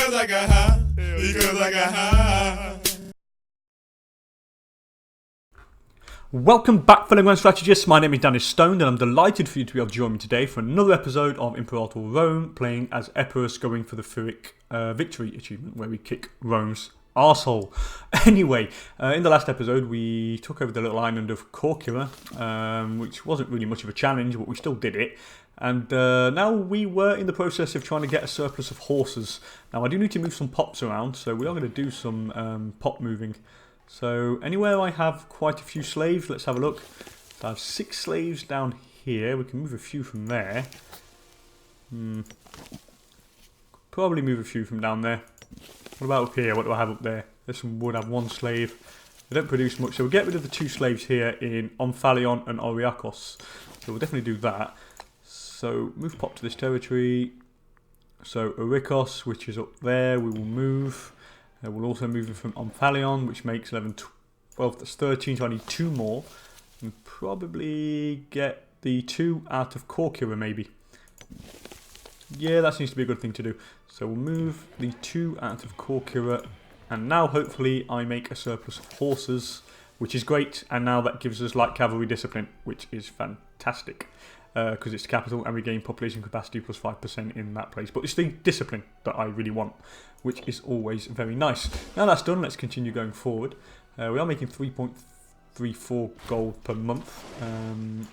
because I got high. Because I got high. Welcome back, fellow Grand Strategists. My name is DanIsStoned, and I'm delighted for you to be able to join me today for another episode of Imperator Rome, playing as Epirus, going for the Pyrrhic Victory achievement, where we kick Rome's arsehole. Anyway, in the last episode, we took over the little island of Corcura, which wasn't really much of a challenge, but we still did it. And now we were in the process of trying to get a surplus of horses. Now, I do need to move some pops around, so we are going to do some pop moving. So anywhere I have quite a few slaves, let's have a look. So I have 6 slaves down here. We can move a few from there. Probably move a few from down there. What about up here? What do I have up there? There's some wood. I have 1 slave. They don't produce much, so we'll get rid of the 2 slaves here in Omphalion and Oriakos. So we'll definitely do that. So move pop to this territory. So Orikos, which is up there, we will move. We'll also move it from Omphalion, which makes 11, 12, that's 13, so I need 2 more. And probably get the 2 out of Corcura, maybe. Yeah, that seems to be a good thing to do. So we'll move the 2 out of Corcura, and now hopefully I make a surplus of horses, which is great. And now that gives us light cavalry discipline, which is fantastic. Because it's the capital and we gain population capacity plus 5% in that place. But it's the discipline that I really want, which is always very nice. Now that's done, let's continue going forward. We are making 3.34 gold per month.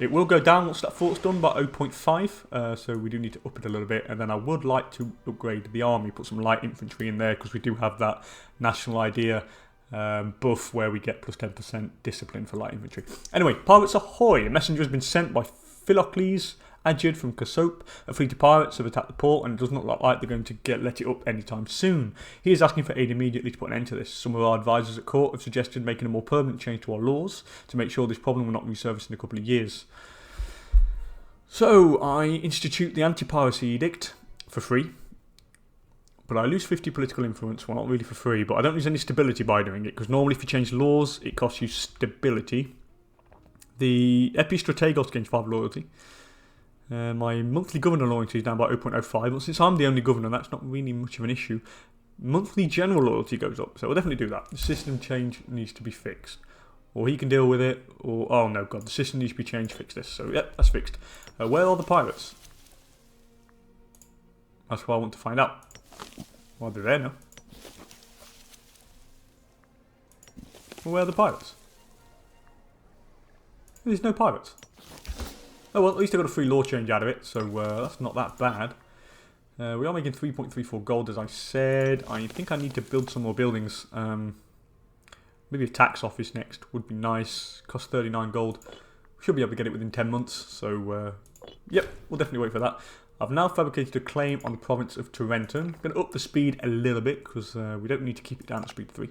It will go down once that fort's done by 0.5, so we do need to up it a little bit. And then I would like to upgrade the army, put some light infantry in there, because we do have that national idea buff where we get plus 10% discipline for light infantry. Anyway, pirates ahoy! A messenger has been sent by Philocles Agid from Casope. A fleet of pirates have attacked the port, and it does not look like they're going to let it up anytime soon. He is asking for aid immediately to put an end to this. Some of our advisors at court have suggested making a more permanent change to our laws to make sure this problem will not resurface in a couple of years. So I institute the Anti-piracy edict for free, but I lose 50 political influence. Well, not really for free, but I don't lose any stability by doing it, because normally if you change laws it costs you stability. The Epistrategos gains 5 loyalty. My monthly governor loyalty is down by 0.05, but since I'm the only governor, that's not really much of an issue. Monthly general loyalty goes up, so we'll definitely do that. The system change needs to be fixed. Or he can deal with it, or... oh no, God, the system needs to be changed, fix this. So, yep, that's fixed. Where are the pirates? That's what I want to find out. Well, they're there now. Well, where are the pirates? There's no pirates. Oh well, at least I got a free law change out of it, so that's not that bad. We are making 3.34 gold, as I said. I think I need to build some more buildings. Maybe a tax office next would be nice. Costs 39 gold. We should be able to get it within 10 months, so yep, we'll definitely wait for that. I've now fabricated a claim on the province of Tarentum. I'm going to up the speed a little bit, because we don't need to keep it down to speed 3.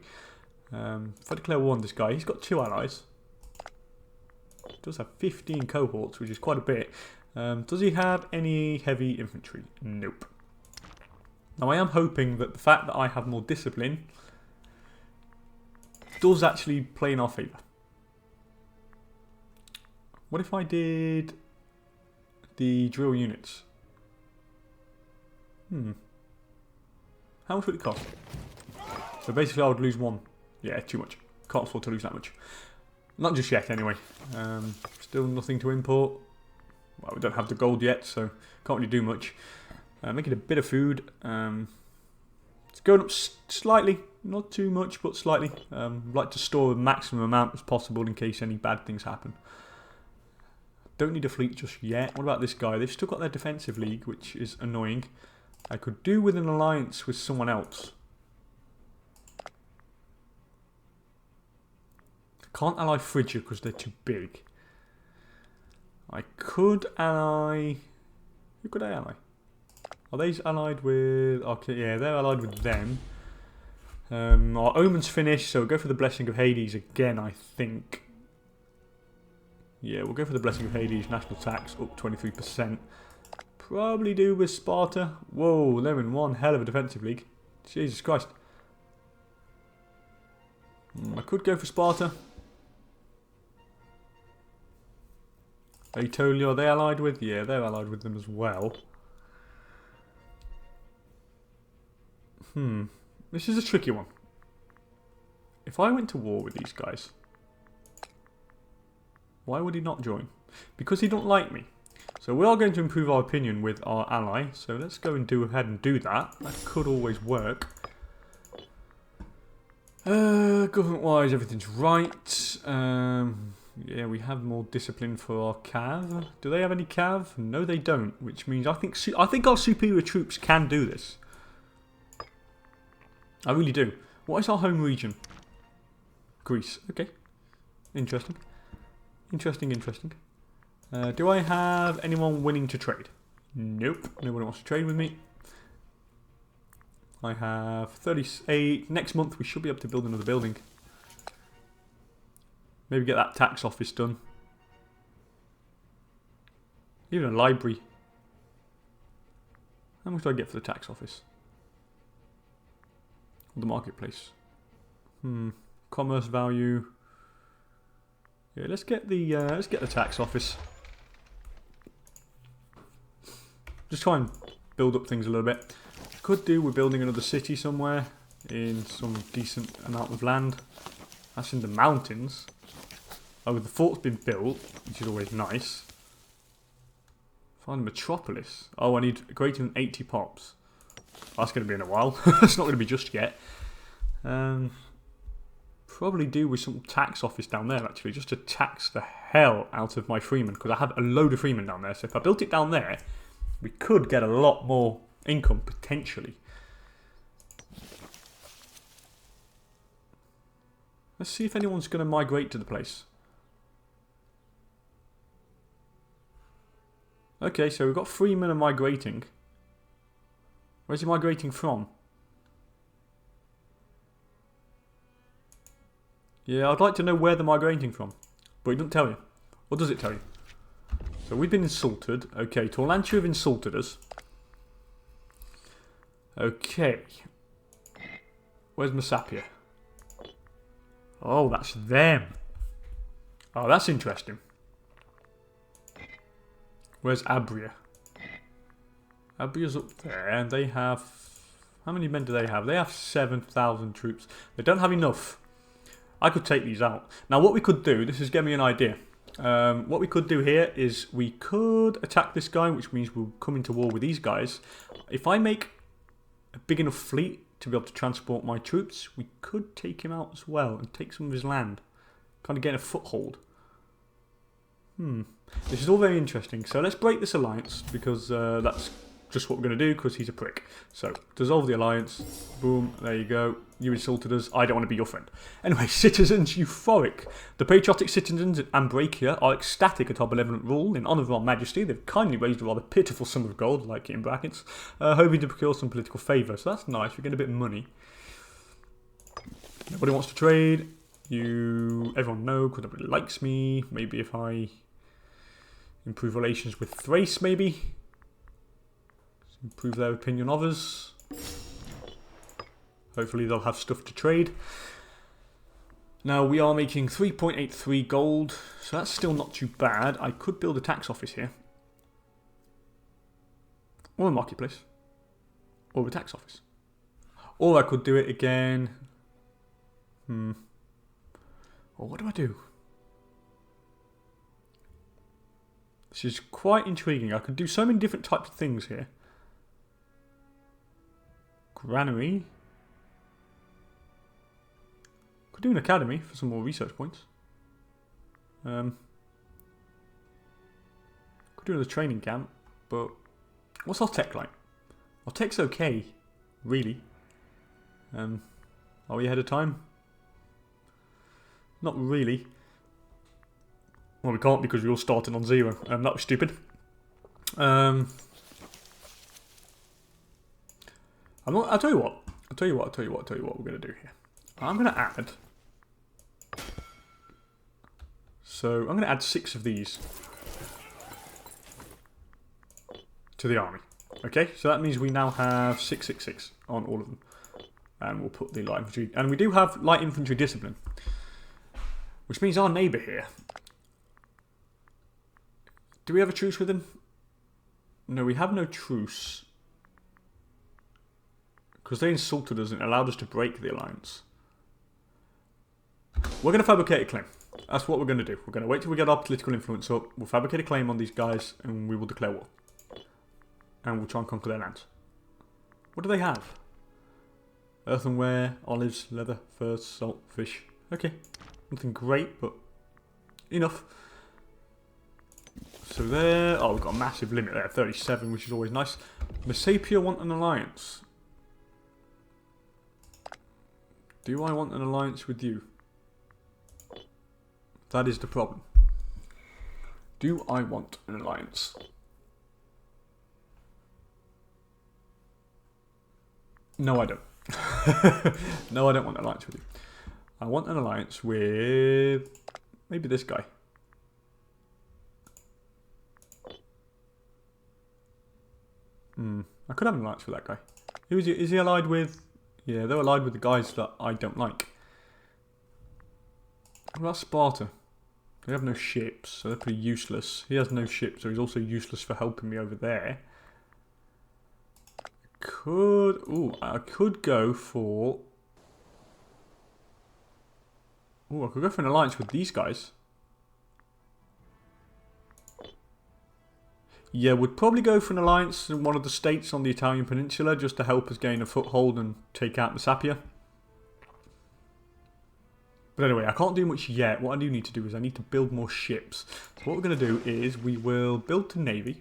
If I declare war on this guy, he's got 2 allies. He does have 15 cohorts, which is quite a bit. Does he have any heavy infantry? Nope. Now I am hoping that the fact that I have more discipline does actually play in our favour. What if I did the drill units? How much would it cost? So basically I would lose 1. Yeah, too much. Can't afford to lose that much. Not just yet, anyway. Still nothing to import. Well, we don't have the gold yet, so can't really do much. Making a bit of food. It's going up slightly. Not too much, but slightly. I'd like to store a maximum amount as possible in case any bad things happen. Don't need a fleet just yet. What about this guy? They've still got their defensive league, which is annoying. I could do with an alliance with someone else. Can't ally Phrygia because they're too big. I could ally... who could I ally? Are they allied with... okay, yeah, they're allied with them. Our omen's finished, so we'll go for the Blessing of Hades again, I think. Yeah, we'll go for the Blessing of Hades. National tax up 23%. Probably do with Sparta. Whoa, they're in one hell of a defensive league. Jesus Christ. I could go for Sparta. Aetolia, are they allied with? Yeah, they're allied with them as well. This is a tricky one. If I went to war with these guys, why would he not join? Because he don't like me. So we are going to improve our opinion with our ally. So let's go and do ahead and do that. That could always work. Government-wise, everything's right. Yeah, we have more discipline for our cav. Do they have any cav? No, they don't. Which means I think our superior troops can do this. I really do. What is our home region? Greece. Okay. Interesting. Interesting. Do I have anyone willing to trade? Nope. Nobody wants to trade with me. I have 38. Next month we should be able to build another building. Maybe get that tax office done. Even a library. How much do I get for the tax office? Or the marketplace? Commerce value. Yeah, let's get the tax office. Just try and build up things a little bit. Could do with building another city somewhere in some decent amount of land. That's in the mountains. Oh, the fort's been built, which is always nice. Find a metropolis. Oh, I need greater than 80 pops. That's going to be in a while. It's not going to be just yet. Probably do with some tax office down there, actually, just to tax the hell out of my freemen, because I have a load of freemen down there. So if I built it down there, we could get a lot more income, potentially. Let's see if anyone's going to migrate to the place. Okay, so we've got 3 men are migrating. Where's he migrating from? Yeah, I'd like to know where they're migrating from. But it doesn't tell you. Or does it tell you? So we've been insulted. Okay, Torlantia have insulted us. Okay. Where's Massapia? Oh, that's them. Oh, that's interesting. Where's Abria? Abria's up there, and they have... How many men do they have? They have 7,000 troops. They don't have enough. I could take these out. Now, what we could do, this is giving me an idea. What we could do here is we could attack this guy, which means we'll come into war with these guys. If I make a big enough fleet to be able to transport my troops, we could take him out as well and take some of his land. Kind of get a foothold. This is all very interesting. So let's break this alliance, because that's just what we're going to do, because he's a prick. So, dissolve the alliance. Boom, there you go. You insulted us. I don't want to be your friend. Anyway, citizens euphoric. The patriotic citizens of Ambracia are ecstatic at our benevolent rule. In honour of our majesty, they've kindly raised a rather pitiful sum of gold, like it in brackets, hoping to procure some political favour. So that's nice. We get a bit of money. Nobody wants to trade. Everyone knows, because nobody likes me. Maybe if I improve relations with Thrace, maybe. Improve their opinion of us. Hopefully they'll have stuff to trade. Now we are making 3.83 gold, so that's still not too bad. I could build a tax office here. Or a marketplace. Or a tax office. Or I could do it again. Or what do I do? This is quite intriguing. I could do so many different types of things here. Granary. Could do an academy for some more research points. Could do another training camp, but what's our tech like? Our tech's okay, really. Are we ahead of time? Not really. Well, we can't because we're all starting on 0. That was stupid. I'll tell you what we're going to do here. I'm going to add... So, I'm going to add 6 of these to the army. Okay, so that means we now have 666 on all of them. And we'll put the light infantry... And we do have light infantry discipline. Which means our neighbour here... Do we have a truce with him? No, we have no truce. Because they insulted us and allowed us to break the alliance. We're going to fabricate a claim. That's what we're going to do. We're going to wait till we get our political influence up. We'll fabricate a claim on these guys and we will declare war. And we'll try and conquer their lands. What do they have? Earthenware, olives, leather, furs, salt, fish. Okay. Nothing great, but enough. So there... Oh, we've got a massive limit there. 37, which is always nice. Massalian want an alliance. Do I want an alliance with you? That is the problem. Do I want an alliance? No, I don't. No, I don't want an alliance with you. I want an alliance with... maybe this guy. I could have an alliance with that guy. Who is he? Is he allied with... Yeah, they're allied with the guys that I don't like. What about Sparta? They have no ships, so they're pretty useless. He has no ships, so he's also useless for helping me over there. I could go for... I could go for an alliance with these guys. Yeah, we'd probably go for an alliance in one of the states on the Italian peninsula just to help us gain a foothold and take out Massapia. But anyway, I can't do much yet. What I do need to do is I need to build more ships. So what we're going to do is we will build the navy.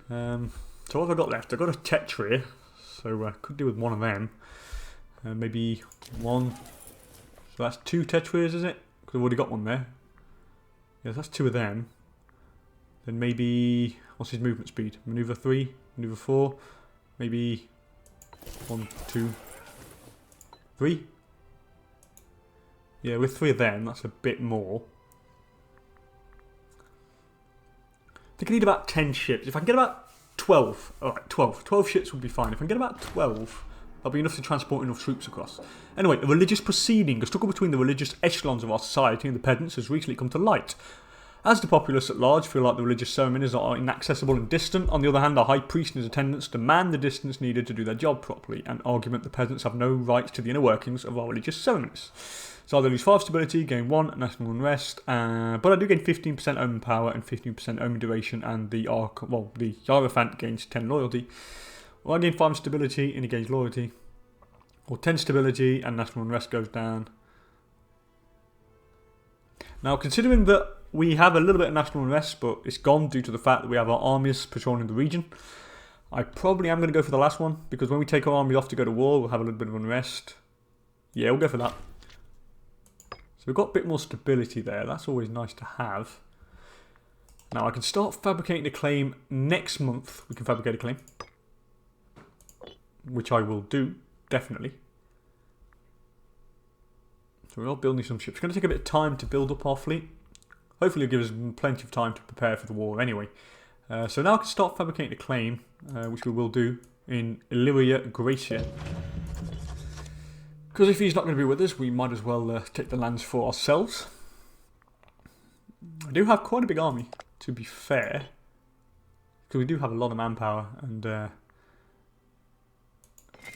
So what have I got left? I've got a Tetra, so I could do with one of them. Maybe one. So that's 2 Tetras, is it? Because I've already got one there. Yes, that's 2 of them. Then maybe... what's his movement speed? Maneuver 3, maneuver 4. Maybe 1, 2, 3. Yeah, with 3 of them, that's a bit more. I think I need about 10 ships. If I can get about 12, alright, 12. 12 ships would be fine. If I can get about 12, that'll be enough to transport enough troops across. Anyway, a religious proceeding, a struggle between the religious echelons of our society and the peasants has recently come to light. As the populace at large feel like the religious ceremonies are inaccessible and distant, on the other hand, the high priest and his attendants demand the distance needed to do their job properly, an argument the peasants have no rights to the inner workings of our religious ceremonies. So I lose 5 stability, gain 1 national unrest, but I do gain 15% omen power and 15% omen duration, and the Hierophant gains 10 loyalty. Well, I gain 5 stability and he gains loyalty, or 10 stability and national unrest goes down. Now, considering that we have a little bit of national unrest, but it's gone due to the fact that we have our armies patrolling the region, I probably am going to go for the last one, because when we take our armies off to go to war, we'll have a little bit of unrest. Yeah, we'll go for that. So we've got a bit more stability there. That's always nice to have. Now I can start fabricating a claim next month. We can fabricate a claim, which I will do, definitely. So we're all building some ships. It's going to take a bit of time to build up our fleet. Hopefully it'll give us plenty of time to prepare for the war anyway. So now I can start fabricating a claim, which we will do in Illyria Gracia. Because if he's not going to be with us, we might as well take the lands for ourselves. I do have quite a big army, to be fair. Because we do have a lot of manpower, and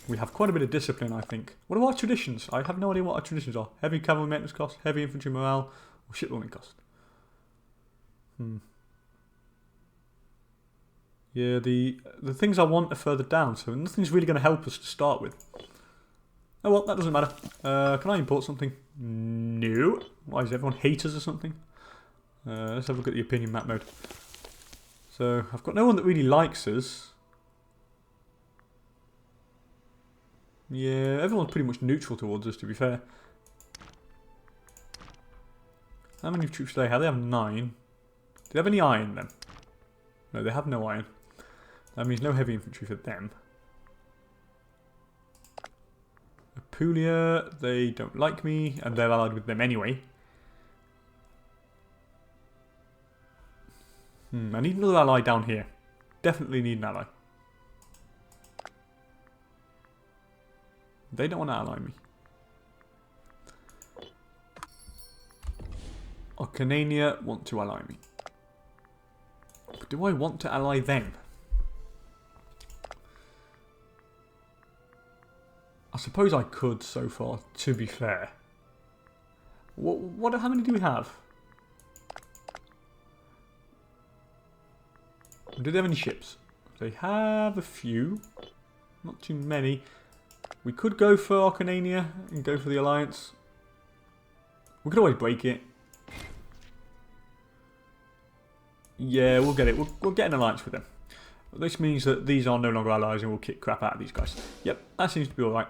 we have quite a bit of discipline, I think. What are our traditions? I have no idea what our traditions are. Heavy cavalry maintenance cost, heavy infantry morale, or shipbuilding cost. Yeah, the things I want are further down, so nothing's really going to help us to start with. Oh well, that doesn't matter. Can I import something? No. Why, is everyone haters or something? Let's have a look at the opinion map mode. So, I've got no one that really likes us. Yeah, everyone's pretty much neutral towards us, to be fair. How many troops do they have? They have 9. Do they have any iron then? No, they have no iron. That means no heavy infantry for them. Apulia, they don't like me, and they're allied with them anyway. I need another ally down here. Definitely need an ally. They don't want to ally me. Ocanania want to ally me. But do I want to ally them? I suppose I could so far, to be fair. How many do we have? Do they have any ships? They have a few. Not too many. We could go for Arcanania and go for the Alliance. We could always break it. Yeah, we'll get it. We'll get an alliance with them. This means that these are no longer allies and we'll kick crap out of these guys. Yep, that seems to be alright.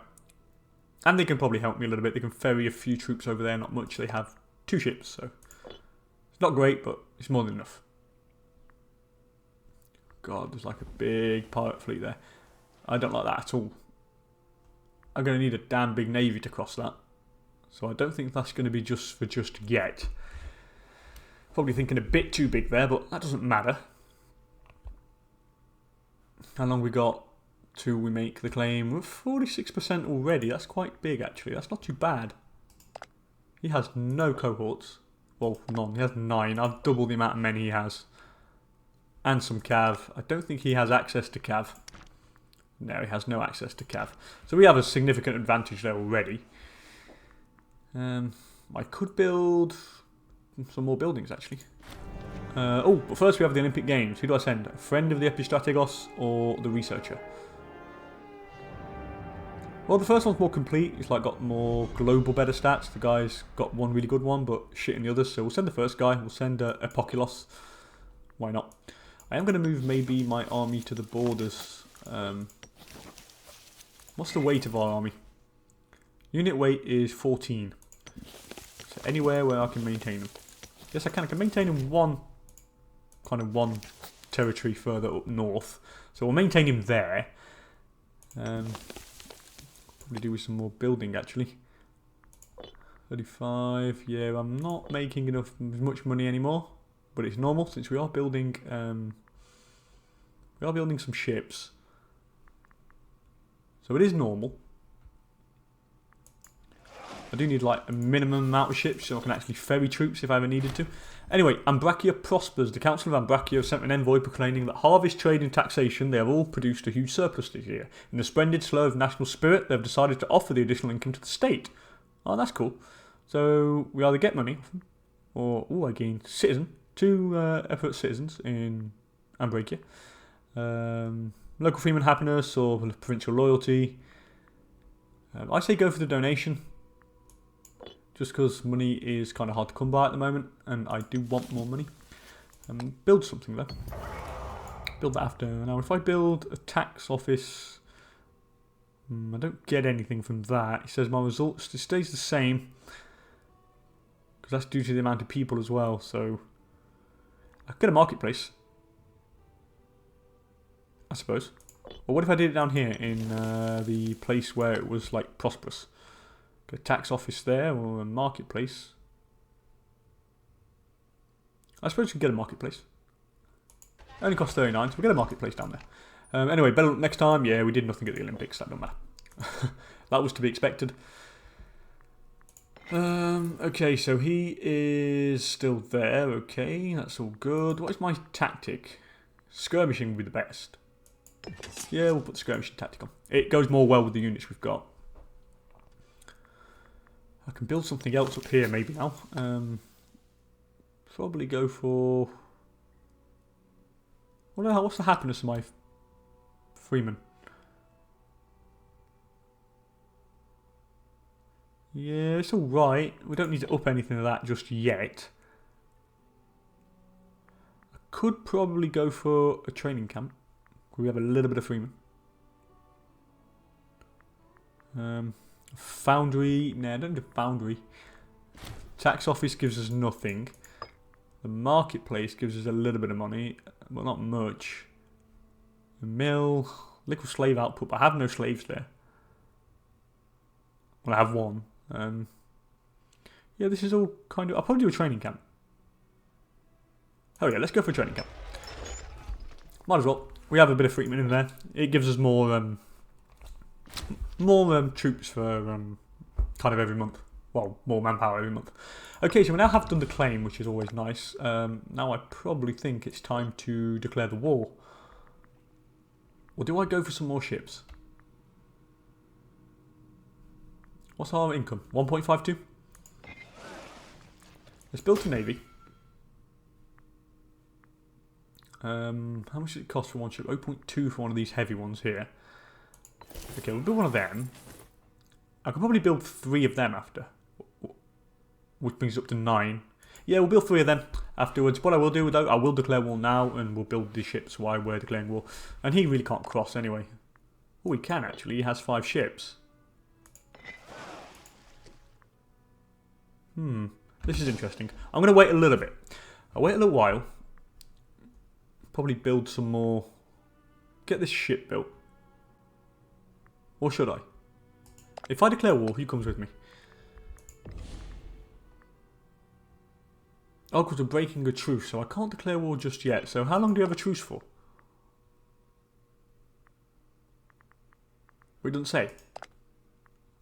And they can probably help me a little bit. They can ferry a few troops over there. Not much. They have 2 ships, so it's not great, but it's more than enough. God, there's like a big pirate fleet there. I don't like that at all. I'm going to need a damn big navy to cross that. So I don't think that's going to be just yet. Probably thinking a bit too big there, but that doesn't matter. How long we got till we make the claim? We're 46% already. That's quite big, actually. That's not too bad. He has no cohorts. Well, none. He has 9. I've doubled the amount of men he has. And some cav. I don't think he has access to cav. No, he has no access to cav. So we have a significant advantage there already. I could build some more buildings, actually. But first we have the Olympic Games. Who do I send? A friend of the Epistrategos or the researcher? Well, the first one's more complete. It's like got more global better stats. The guy's got one really good one, but shit in the others. So we'll send the first guy. We'll send Epoculos. Why not? I am going to move maybe my army to the borders. What's the weight of our army? Unit weight is 14. So anywhere where I can maintain them. Yes, I can. I can maintain them one territory further up north. So we'll maintain him there. Probably do with some more building actually. 35. Yeah, I'm not making much money anymore, but it's normal since we are building. We are building some ships, so it is normal. I do need like a minimum amount of ships so I can actually ferry troops if I ever needed to. Anyway, Ambracia prospers. The Council of Ambracia sent an envoy proclaiming that harvest, trade and taxation, they have all produced a huge surplus this year. In the splendid slow of national spirit, they have decided to offer the additional income to the state. Oh, that's cool. So we either get money or I gain citizen, 2 Epirus citizens in Ambracia. Local freeman happiness or provincial loyalty. I say go for the donation. Just because money is kind of hard to come by at the moment, and I do want more money. Build something though. Build that after. Now, if I build a tax office, I don't get anything from that. It says my results, it stays the same, because that's due to the amount of people as well. So I could get a marketplace, I suppose. Or what if I did it down here in the place where it was like prosperous? A tax office there or a marketplace. I suppose we could get a marketplace. It only costs 39, so we'll get a marketplace down there. Anyway, better next time. Yeah, we did nothing at the Olympics. That don't matter. That was to be expected. Okay, so he is still there. Okay, that's all good. What is my tactic? Skirmishing would be the best. Yeah, we'll put the skirmishing tactic on. It goes more well with the units we've got. I can build something else up here maybe now. Probably go for... What's the happiness of my freeman? Yeah, it's alright. We don't need to up anything of that just yet. I could probably go for a training camp. We have a little bit of freeman. Foundry, nah, don't do foundry. Tax office gives us nothing. The marketplace gives us a little bit of money, but not much. The mill, liquid slave output, but I have no slaves there. Well, I have one. Yeah, this is all kind of... I'll probably do a training camp. Oh yeah, let's go for a training camp. Might as well. We have a bit of freeman in there. It gives us more troops for kind of every month. Well, more manpower every month. Okay, so we now have done the claim, which is always nice. Now I probably think it's time to declare the war. Or do I go for some more ships? What's our income? 1.52? Let's build a navy. How much does it cost for one ship? 0.2 for one of these heavy ones here. Okay, we'll build one of them. I could probably build 3 of them after. Which brings it up to 9. Yeah, we'll build 3 of them afterwards. What I will do though, I will declare war now and we'll build the ships while we're declaring war. And he really can't cross anyway. Oh, he can actually. He has 5 ships. This is interesting. I'm going to wait a little bit. I'll wait a little while. Probably build some more. Get this ship built. Or should I? If I declare war, who comes with me? Oh, because we're breaking a truce, so I can't declare war just yet. So how long do you have a truce for? It doesn't say.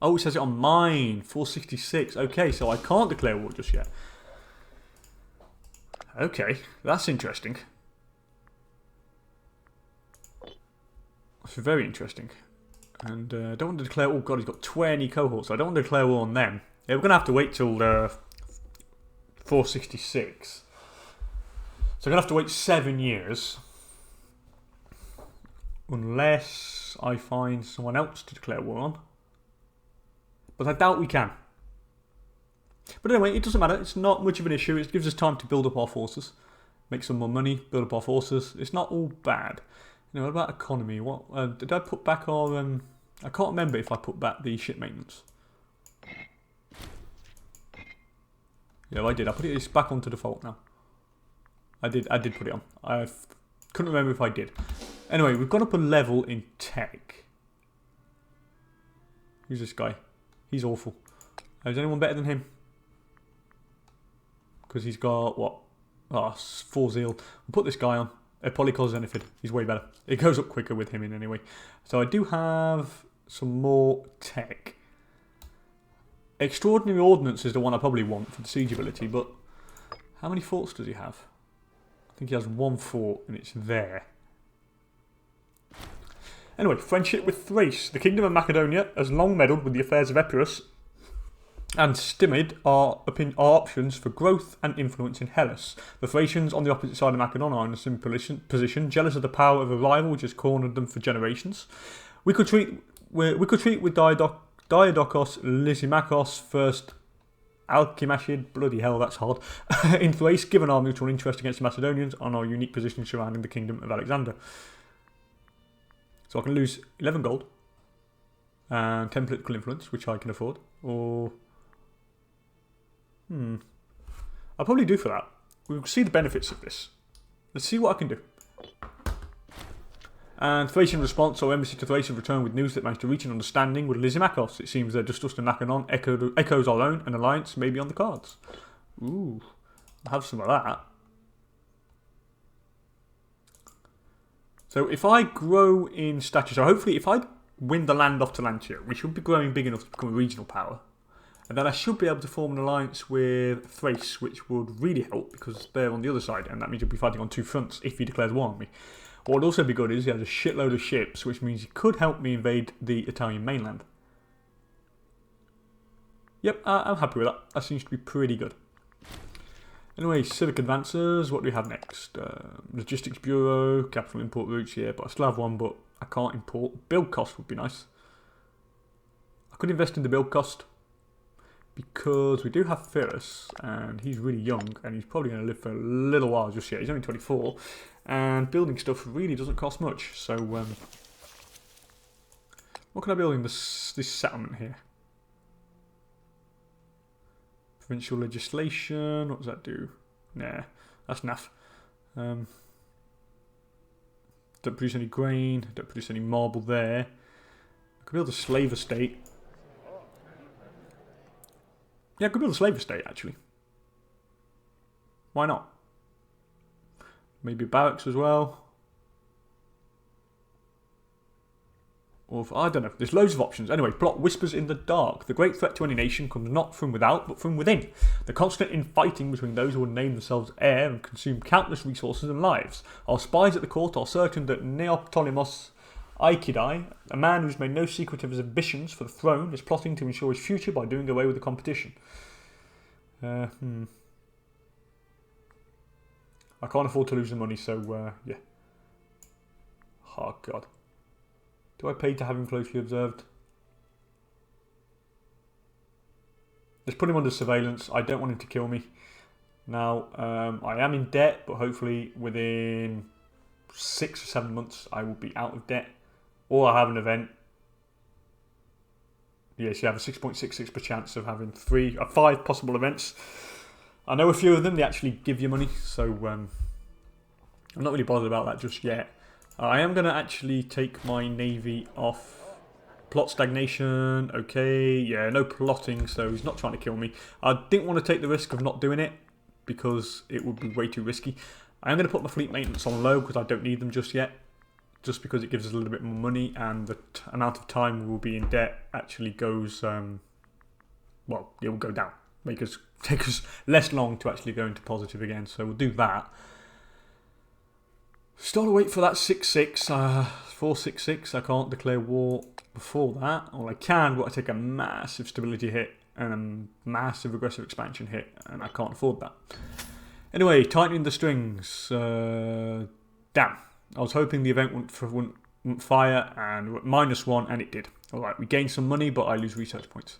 Oh, it says it on mine. 466. Okay, so I can't declare war just yet. Okay, that's interesting. That's very interesting. And I don't want to declare... Oh god, he's got 20 cohorts. I don't want to declare war on them. Yeah, we're going to have to wait till 466. So I'm going to have to wait 7 years. Unless I find someone else to declare war on. But I doubt we can. But anyway, it doesn't matter. It's not much of an issue. It gives us time to build up our forces. Make some more money. Build up our forces. It's not all bad. You know, what about economy? What did I put back our... I can't remember if I put back the ship maintenance. Yeah, I did. I put it back onto default now. I did put it on. I couldn't remember if I did. Anyway, we've got up a level in tech. Who's this guy? He's awful. Is anyone better than him? Because he's got, what? Oh, 4 zeal. We'll put this guy on. Polycos Zenithid. He's way better. It goes up quicker with him in anyway. So I do have some more tech. Extraordinary Ordnance is the one I probably want for the siege ability, but how many forts does he have? I think he has 1 fort and it's there. Anyway, friendship with Thrace. The Kingdom of Macedonia has long meddled with the affairs of Epirus, and Stimid are options for growth and influence in Hellas. The Thracians on the opposite side of Macedon are in a similar position, jealous of the power of a rival which has cornered them for generations. We could treat with Diadokos Lysimachos, first Alkimashid, bloody hell that's hard, in Thrace, given our mutual interest against the Macedonians and our unique position surrounding the Kingdom of Alexander. So I can lose 11 gold and 10 political influence, which I can afford, or... I'll probably do for that. We'll see the benefits of this. Let's see what I can do. And Thracian response, or embassy to Thrace have returned with news that managed to reach an understanding with Lysimachos. It seems that Justus and Macedonia echoes our own, an alliance may be on the cards. Ooh, I'll have some of that. So if I grow in stature, so hopefully if I win the land off Talantia, we should be growing big enough to become a regional power. And then I should be able to form an alliance with Thrace, which would really help because they're on the other side, and that means you'll be fighting on 2 fronts if he declares war on me. What would also be good is he has a shitload of ships, which means he could help me invade the Italian mainland. Yep, I'm happy with that. That seems to be pretty good. Anyway, civic advances. What do we have next? Logistics Bureau, capital import routes, yeah, but I still have one, but I can't import. Build cost would be nice. I could invest in the build cost because we do have Pyrrhic, and he's really young, and he's probably going to live for a little while just yet. He's only 24, and building stuff really doesn't cost much. So, what can I build in this settlement here? Provincial legislation, what does that do? Nah, that's naff. Don't produce any grain, don't produce any marble there. I could build a slave estate. Yeah, I could build a slave estate actually. Why not? Maybe barracks as well. Or I don't know. There's loads of options. Anyway, plot whispers in the dark. The great threat to any nation comes not from without, but from within. The constant infighting between those who would name themselves heir and consume countless resources and lives. Our spies at the court are certain that Neoptolemus Aikidai, a man who's made no secret of his ambitions for the throne, is plotting to ensure his future by doing away with the competition. I can't afford to lose the money, so yeah. Oh god. Do I pay to have him closely observed? Let's put him under surveillance. I don't want him to kill me. Now, I am in debt, but hopefully within 6 or 7 months I will be out of debt. Or I'll have an event. Yes, you have a 6.66% chance of having 5 possible events. I know a few of them, they actually give you money, so I'm not really bothered about that just yet. I am going to actually take my navy off. Plot stagnation, okay, yeah, no plotting, so he's not trying to kill me. I didn't want to take the risk of not doing it, because it would be way too risky. I am going to put my fleet maintenance on low, because I don't need them just yet. Just because it gives us a little bit more money, and the amount of time we'll be in debt actually goes, well, it will go down. Take us less long to actually go into positive again, so we'll do that. Still wait for that 6-6, 4-6-6, I can't declare war before that. Well, I can, but I take a massive stability hit and a massive aggressive expansion hit, and I can't afford that. Anyway, tightening the strings. Damn. I was hoping the event wouldn't fire, and -1, and it did. Alright, we gained some money, but I lose research points.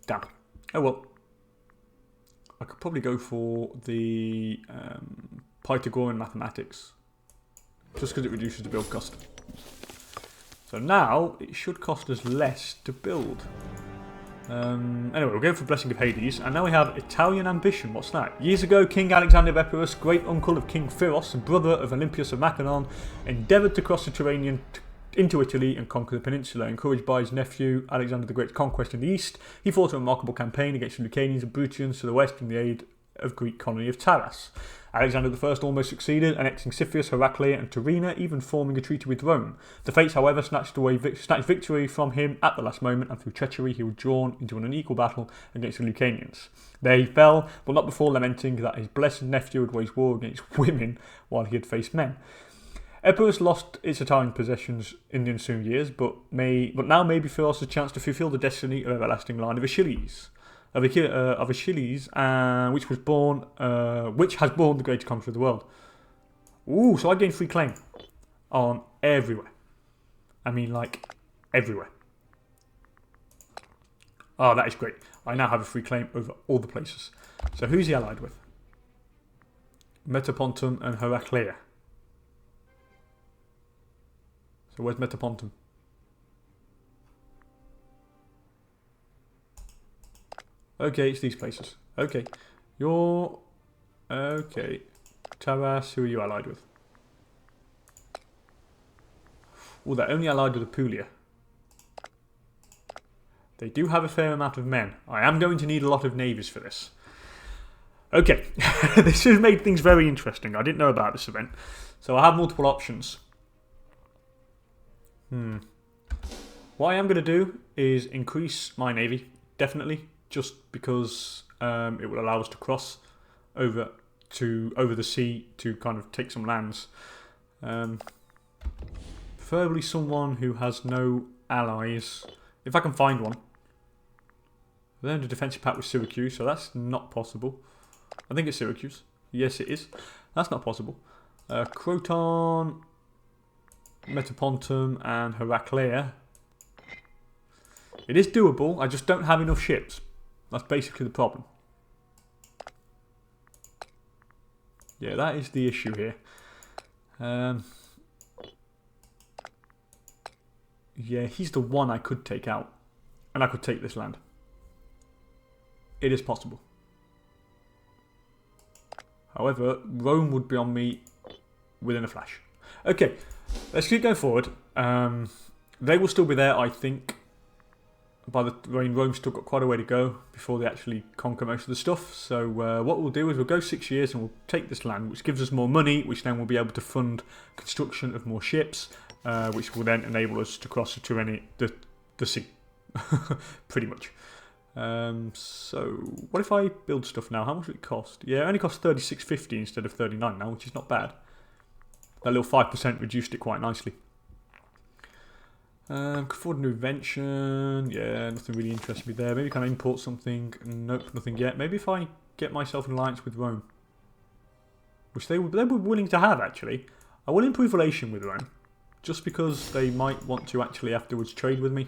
Damn. Oh well. I could probably go for the Pythagorean mathematics, just because it reduces the build cost. So now it should cost us less to build. Anyway, we're going for Blessing of Hades, and now we have Italian ambition. What's that? Years ago, King Alexander of Epirus, great uncle of King Pyrrhos and brother of Olympius of Macedonia, endeavoured to cross the Tyrrhenian into Italy and conquer the peninsula. Encouraged by his nephew Alexander the Great's conquest in the east, he fought a remarkable campaign against the Lucanians and Bruttians to the west in the aid of Greek colony of Taras. Alexander I almost succeeded, annexing Scythius, Heraclea and Tyrrhena, even forming a treaty with Rome. The fates, however, snatched victory from him at the last moment, and through treachery he was drawn into an unequal battle against the Lucanians. There he fell, but not before lamenting that his blessed nephew had waged war against women while he had faced men. Epirus lost its Italian possessions in the ensuing years, but now may be Pyrrhos' chance to fulfil the destiny of everlasting line of Achilles. Which has borne the greatest conqueror of the world. Ooh, so I gain free claim on everywhere. I mean, like, everywhere. Oh, that is great. I now have a free claim over all the places. So who's he allied with? Metapontum and Heraclea. So where's Metapontum? Okay, it's these places. Okay. You're... Okay. Taras, who are you allied with? Oh, they're only allied with Apulia. They do have a fair amount of men. I am going to need a lot of navies for this. Okay. This has made things very interesting. I didn't know about this event. So I have multiple options. What I am going to do is increase my navy. Definitely. Just because it will allow us to cross over the sea to kind of take some lands. Preferably someone who has no allies, if I can find one. They're under defensive pact with Syracuse, so that's not possible. I think it's Syracuse. Yes, it is. That's not possible. Croton, Metapontum, and Heraclea. It is doable. I just don't have enough ships. That's basically the problem. Yeah, that is the issue here. Yeah, he's the one I could take out. And I could take this land. It is possible. However, Rome would be on me within a flash. Okay, let's keep going forward. They will still be there, I think. Rome's still got quite a way to go before they actually conquer most of the stuff. So what we'll do is we'll go 6 years and we'll take this land, which gives us more money, which then we'll be able to fund construction of more ships, which will then enable us to cross the sea, pretty much. So what if I build stuff now? How much will it cost? Yeah, it only costs 36.50 instead of 39 now, which is not bad. That little 5% reduced it quite nicely. Can afford a new invention. Yeah, nothing really interests me there. Maybe can I import something? Nope, nothing yet. Maybe if I get myself an alliance with Rome. Which they were willing to have, actually. I will improve relation with Rome. Just because they might want to actually afterwards trade with me.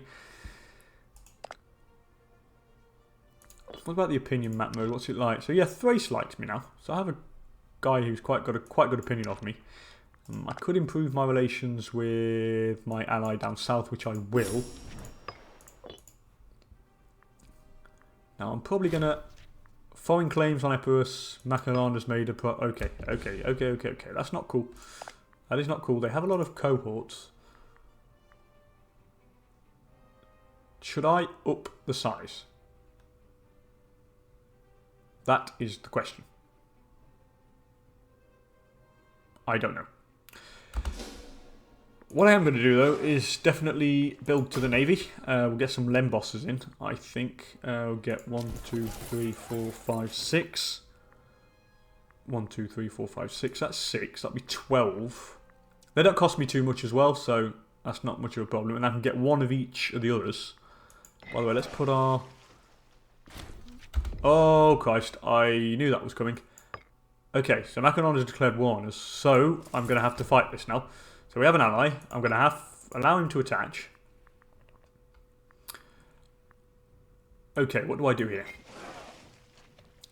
What about the opinion map mode? What's it like? So yeah, Thrace likes me now. So I have a guy who's got a quite good opinion of me. I could improve my relations with my ally down south, which I will. Now I'm probably going to... Foreign claims on Epirus. Massalian has made a... Okay. That's not cool. That is not cool. They have a lot of cohorts. Should I up the size? That is the question. I don't know. What I am going to do, though, is definitely build to the navy. We'll get some Lem bosses in, I think. We'll get 1, 2, 3, 4, 5, 6. 1, 2, 3, 4, 5, 6. That's 6. That'll be 12. They don't cost me too much as well, so that's not much of a problem. And I can get one of each of the others. By the way, let's put our... Oh, Christ. I knew that was coming. Okay, so Massalian has declared war on us, so I'm going to have to fight this now. So we have an ally. I'm going to allow him to attach. Okay, what do I do here?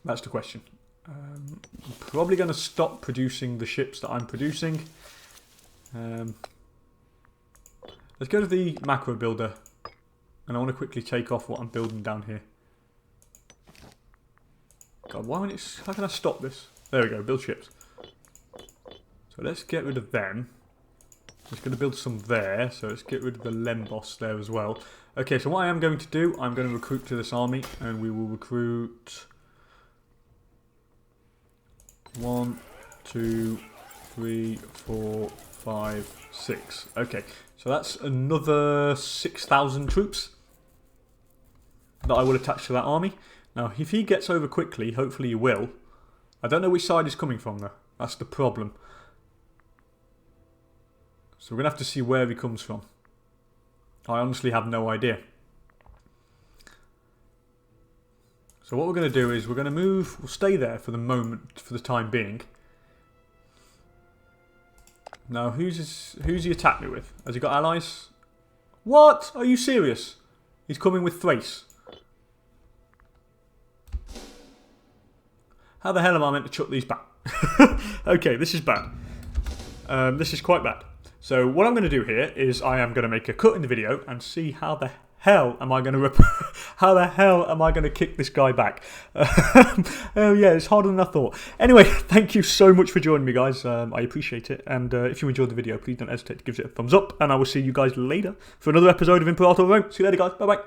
That's the question. I'm probably going to stop producing the ships that I'm producing. Let's go to the macro builder. And I want to quickly take off what I'm building down here. God, why won't it... How can I stop this? There we go, build ships. So let's get rid of them. I'm just going to build some there, so let's get rid of the Lembos there as well. Okay, so what I am going to do, I'm going to recruit to this army, and we will recruit 1, 2, 3, 4, 5, 6. Okay, so that's another 6,000 troops that I will attach to that army. Now, if he gets over quickly, hopefully he will. I don't know which side he's coming from, though. That's the problem. So we're going to have to see where he comes from. I honestly have no idea. So what we're going to do is we're going to move... We'll stay there for the moment, for the time being. Now, who's he attacked me with? Has he got allies? What? Are you serious? He's coming with Thrace. How the hell am I meant to chuck these back? Okay, this is bad. This is quite bad. So what I'm going to do here is I am going to make a cut in the video and see how the hell am I going to kick this guy back. Oh yeah, it's harder than I thought. Anyway, thank you so much for joining me, guys. I appreciate it. And if you enjoyed the video, please don't hesitate to give it a thumbs up. And I will see you guys later for another episode of Imperator Rome. See you later, guys. Bye bye.